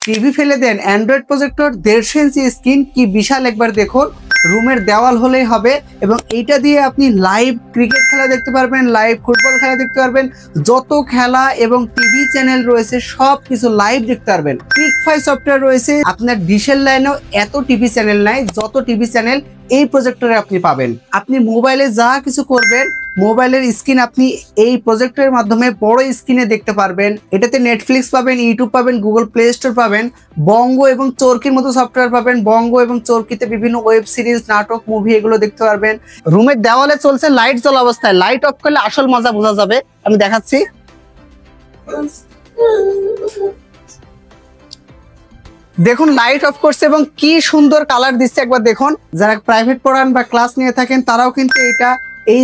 TV ফেলে দেন, Android projector 150 ইঞ্চি screen, কি বিশাল একবার দেখুন। রুমের দেওয়াল হলেই হবে এবং এইটা দিয়ে আপনি লাইভ ক্রিকেট খেলা দেখতে পারবেন, লাইভ ফুটবল খেলা দেখতে পারবেন, যত খেলা এবং টিভি চ্যানেল রয়েছে সব কিছু লাইভ দেখতে পারবেন। ক্রিকফাই সফটওয়্যার রয়েছে। আপনার ডিশের লাইনেও এত টিভি চ্যানেল নাই যত টিভি চ্যানেল এই প্রজেক্টরে আপনি পাবেন। আপনি মোবাইলে যা কিছু করবেন, মোবাইলের স্ক্রিন আপনি এই প্রজেক্টরের মাধ্যমে বড় স্ক্রিনে দেখতে পারবেন। এটাতে নেটফ্লিক্স পাবেন, ইউটিউব পাবেন, গুগল প্লে স্টোর পাবেন, বঙ্গ এবং চরকির মতো সফটওয়্যার পাবেন। বঙ্গ এবং চরকিতে বিভিন্ন ওয়েব সিরিজ, নাটক, মুভি এগুলো দেখতে পারবেন। রুমের দেওয়ালে চলছে লাইট জ্বলা অবস্থায়, লাইট অফ করলে আসল মজা বোঝা যাবে। আমি দেখাচ্ছি। দেখুন লাইট অফ করছে এবং কি সুন্দর কালার দিচ্ছে একবার দেখুন। যারা প্রাইভেট পড়ান বা ক্লাস নিয়ে থাকেন তারাও কিন্তু এটা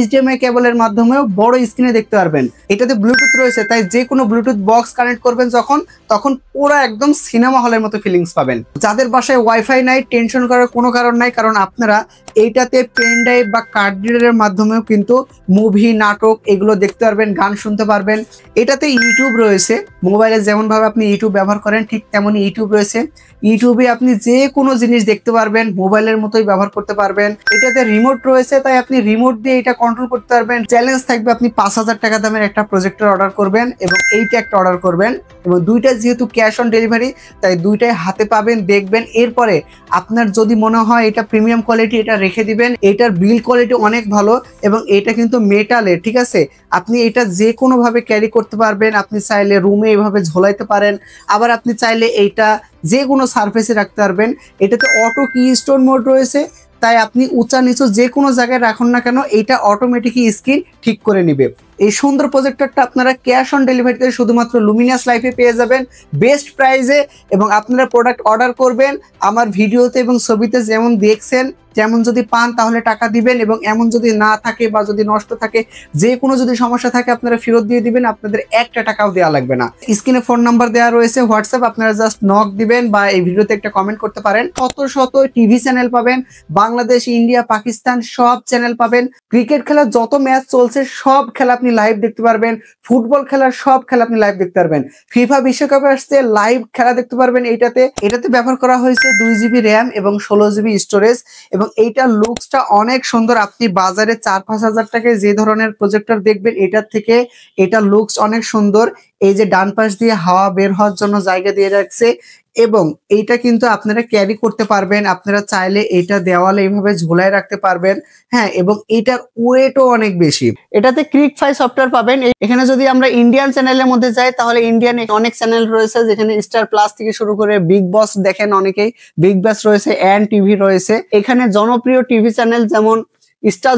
HDMI কেবলের মাধ্যমেও বড় স্ক্রিনে দেখতে পারবেন। এটাতে ব্লুটুথ রয়েছে, তাই যে কোনো ব্লুটুথ বক্স কানেক্ট করবেন তখন পুরো একদম সিনেমা হলের মতো ফিলিংস পাবেন। যাদের বাসায় ওয়াইফাই নাই, টেনশন করার কোনো কারণ নাই, কারণ আপনারা এইটাতে পেন ড্রাইভ বা কার্ড রিডারের মাধ্যমেও কিন্তু মুভি, নাটক এগুলো দেখতে পারবেন, গান শুনতে পারবেন। এটাতে ইউটিউব রয়েছে। মোবাইলে যেমনভাবে আপনি ইউটিউব ব্যবহার করেন ঠিক তেমনই ইউটিউব রয়েছে। ইউটিউবে আপনি যে কোনো জিনিস দেখতে পারবেন, মোবাইলের মতোই ব্যবহার করতে পারবেন। এটাতে রিমোট রয়েছে, তাই আপনি রিমোট দিয়ে এটা কন্ট্রোল করতে পারবেন। চ্যালেঞ্জ থাকবে, আপনি 5000 টাকা দামের একটা প্রজেক্টর অর্ডার করবেন এবং এইটা একটা অর্ডার করবেন, এবং দুইটা যেহেতু ক্যাশ অন ডেলিভারি তাই দুইটাই হাতে পাবেন, দেখবেন। এরপরে আপনার যদি মনে হয় এটা প্রিমিয়াম কোয়ালিটি, এটা রেখে দিবেন। এটার বিল কোয়ালিটি অনেক ভালো এবং এটা কিন্তু মেটালের, ঠিক আছে। আপনি এটা যে কোনো ভাবে ক্যারি করতে পারবেন। আপনি চাইলে রুমে এইভাবে ঝোলাইতে পারেন, আবার আপনি চাইলে এইটা যে কোনো সারফেসে রাখতে পারবেন। এটাতে অটো কি স্টোন মোড রয়েছে, তাই আপনি উঁচা নিচু যে কোনো জায়গায় রাখুন না কেন এটা অটোমেটিকই স্ক্রিন ঠিক করে নিবে। এই সুন্দর প্রজেক্টরটা আপনারা ক্যাশ অন ডেলিভারিতে শুধুমাত্র লুমিনাস লাইফে পেয়ে যাবেন বেস্ট প্রাইসে। এবং আপনারা প্রোডাক্ট অর্ডার করবেন, আমার ভিডিওতে এবং ছবিতে যেমন দেখছেন যেমন যদি পান তাহলে টাকা দিবেন, এবং এমন যদি না থাকে বা যদি নষ্ট থাকে, যে কোনো যদি সমস্যা থাকে আপনারা ফেরত দিয়ে দিবেন, আপনাদের একটা টাকাও দেওয়া লাগবে না। স্ক্রিনে ফোন নাম্বার দেওয়া রয়েছে, হোয়াটসঅ্যাপ, আপনারা জাস্ট নক দিবেন বা এই ভিডিওতে একটা কমেন্ট করতে পারেন। শত টিভি চ্যানেল পাবেন, বাংলাদেশ, ইন্ডিয়া, পাকিস্তান সব চ্যানেল পাবেন। ক্রিকেট খেলার যত ম্যাচ চলছে সব খেলা আপনি লাইভ দেখতে পারবেন, ফুটবল খেলার সব খেলা আপনি লাইভ দেখতে পারবেন। ফিফা বিশ্বকাপে আসছে, লাইভ খেলা দেখতে পারবেন। এটাতে ব্যবহার করা হয়েছে 2 GB র্যাম এবং 16 GB স্টোরেজ, এবং এইটার লুকসটা অনেক সুন্দর। আপনি বাজারে 4-5 হাজার টাকায় যে ধরনের প্রজেক্টর দেখবেন এটার থেকে এটার লুকস অনেক সুন্দর। এই যে ডান পাশ দিয়ে হাওয়া বের হওয়ার জন্য জায়গা দিয়ে রাখছে, এবং এইটা কিন্তু আপনারা ক্যারি করতে পারবেন। আপনারা চাইলে এটা দেওয়ালে এইভাবে ঝুলায় রাখতে পারবেন, হ্যাঁ। এবং এটার ওয়েটও অনেক বেশি। এটাতে ক্রিকফাই সফটওয়্যার পাবেন। এখানে যদি আমরা ইন্ডিয়ান চ্যানেলের মধ্যে যাই তাহলে ইন্ডিয়ান অনেক চ্যানেল রয়েছে, যেখানে স্টার প্লাস থেকে শুরু করে বিগ বস দেখেন অনেকেই, বিগ বস রয়েছে, এন্ড টিভি রয়েছে। এখানে জনপ্রিয় টিভি চ্যানেল যেমন স্টার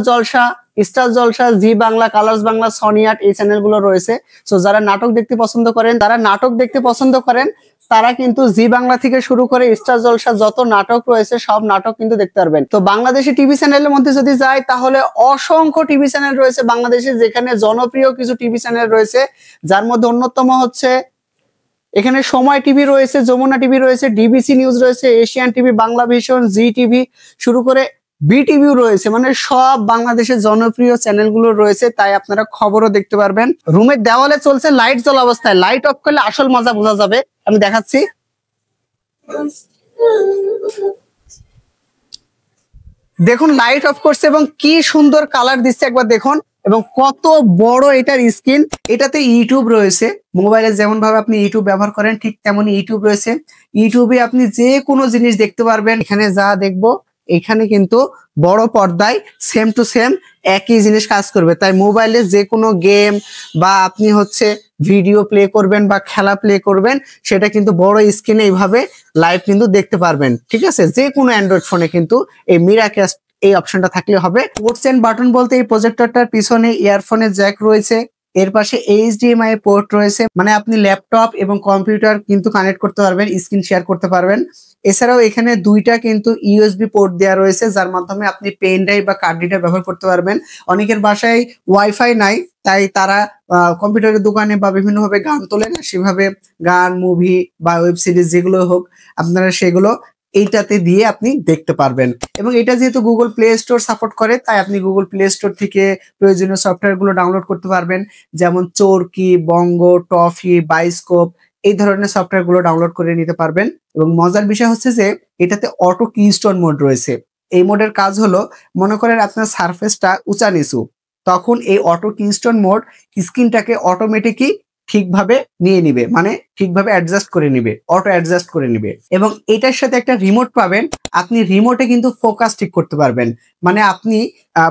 জলসা, জি বাংলা, কালার্স বাংলা, সনি আট, এই চ্যানেলগুলো রয়েছে। সো যারা নাটক দেখতে পছন্দ করেন তারা কিন্তু জি বাংলা থেকে শুরু করে স্টার জলসা যত নাটক রয়েছে সব নাটক কিন্তু দেখতে পারবেন। তো বাংলাদেশি টিভি চ্যানেলের মধ্যে যদি যাই তাহলে অসংখ্য টিভি চ্যানেল রয়েছে বাংলাদেশে, যেখানে জনপ্রিয় কিছু টিভি চ্যানেল রয়েছে, যার মধ্যে অন্যতম হচ্ছে এখানে সময় টিভি রয়েছে, যমুনা টিভি রয়েছে, ডিবিসি নিউজ রয়েছে, এশিয়ান টিভি, বাংলা ভিশন, জি টিভি শুরু করে বিটিভিও রয়েছে। মানে সব বাংলাদেশের জনপ্রিয় চ্যানেলগুলো রয়েছে, তাই আপনারা খবরও দেখতে পারবেন। রুমের দেওয়ালে চলছে লাইট জ্বলা অবস্থায়, লাইট অফ করলে আসল মজা বোঝা যাবে। আমি দেখাচ্ছি। দেখুন লাইট অফ করছে এবং কি সুন্দর কালার দিচ্ছে একবার দেখুন, এবং কত বড় এটার স্ক্রিন। এটাতে ইউটিউব রয়েছে। মোবাইলে যেমন ভাবে আপনি ইউটিউব ব্যবহার করেন ঠিক তেমনই ইউটিউব রয়েছে। ইউটিউবে আপনি যে কোনো জিনিস দেখতে পারবেন। এখানে যা দেখবো এখানে কিন্তু বড় পর্দায় সেম টু সেম একই জিনিস কাজ করবে। তাই মোবাইলে যে কোনো গেম বা আপনি ভিডিও প্লে করবেন বা খেলা প্লে করবেন, সেটা কিন্তু বড় স্ক্রিনে এইভাবে লাইভ কিন্তু দেখতে পারবেন, ঠিক আছে। যে কোনো অ্যান্ড্রয়েড ফোনে কিন্তু এই মিরাক্যাস্ট এই অপশনটা থাকলে হবে। পোর্টস এন্ড বাটন বলতে এই প্রজেক্টরটার পিছনে ইয়ারফোনের জ্যাক রয়েছে, এর পাশে HDMI পোর্ট রয়েছে, মানে আপনি ল্যাপটপ এবং কম্পিউটার কিন্তু কানেক্ট করতে পারবেন, স্ক্রিন শেয়ার করতে পারবেন। এছাড়াও এখানে দুইটা কিন্তু USB পোর্ট দেওয়া রয়েছে, যার মাধ্যমে আপনি পেন ড্রাইভ বা কার্ড রিডার ব্যবহার করতে পারবেন। অনেকের বাসায় ওয়াইফাই নাই, তাই তারা কম্পিউটারের দোকানে বা বিভিন্নভাবে গান তোলে না, সেভাবে গান, মুভি বা ওয়েব সিরিজ যেগুলো হোক আপনারা সেগুলো এইটাতে দিয়ে আপনি দেখতে পারবেন। এবং এটা যেহেতু গুগল প্লে স্টোর সাপোর্ট করে, তাই আপনি গুগল প্লে স্টোর থেকে প্রয়োজনীয় সফটওয়্যার গুলো ডাউনলোড করতে পারবেন, যেমন চরকি, বঙ্গ, টফি, বায়োস্কোপ এই ধরনের সফটওয়্যারগুলো ডাউনলোড করে নিতে পারবেন। এবং মজার বিষয় হচ্ছে যে এটাতে অটো কিস্টোন মোড রয়েছে। এই মোডের কাজ হলো, মনে করেন আপনার সারফেসটা উঁচা নিচু, তখন এই অটো কিস্টোন মোড স্ক্রিনটাকে অটোমেটিকই ঠিকভাবে নিয়ে নিবে, মানে ঠিকভাবে অ্যাডজাস্ট করে নিবে, অটো অ্যাডজাস্ট করে নিবে। এবং এটার সাথে একটা রিমোট পাবেন, আপনি রিমোটে কিন্তু ফোকাস ঠিক করতে পারবেন। মানে আপনি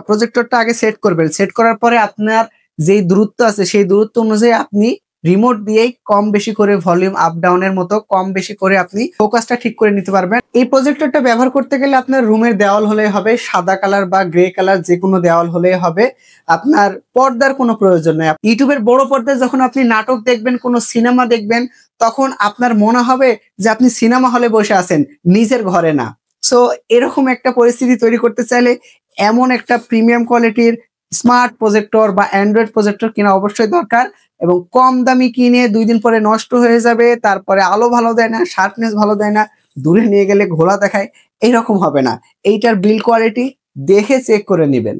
প্রজেক্টরটা আগে সেট করবেন, সেট করার পরে আপনার যেই দূরত্ব আছে সেই দূরত্ব অনুযায়ী আপনি রিমোট দিয়েই কম বেশি করে ভলিউম আপ ডাউনের মতো কম বেশি করে আপনি ফোকাসটা ঠিক করে নিতে পারবেন। এই প্রজেক্টরটা ব্যবহার করতে গেলে আপনার রুমের দেওয়াল হলেই হবে, সাদা কালার বা গ্রে কালার যে কোনো দেওয়াল হলেই হবে, আপনার পর্দার কোনো প্রয়োজন নেই। ইউটিউবের বড় পর্দায় যখন আপনি নাটক দেখবেন, কোনো সিনেমা দেখবেন, তখন আপনার মনে হবে যে আপনি সিনেমা হলে বসে আছেন, নিজের ঘরে না। সো এরকম একটা পরিস্থিতি তৈরি করতে চাইলে এমন একটা প্রিমিয়াম কোয়ালিটির স্মার্ট প্রজেক্টর বা অ্যান্ড্রয়েড প্রজেক্টর কেনা অবশ্যই দরকার। এবং কম দামি কিনে 2 দিন পরে নষ্ট হয়ে যাবে, তারপরে আলো ভালো দেয় না, শার্পনেস ভালো দেয় না, দূরে নিয়ে গেলে ঘোলা দেখায়, এইরকম হবে না। এইটার বিল্ড কোয়ালিটি দেখে চেক করে নেবেন।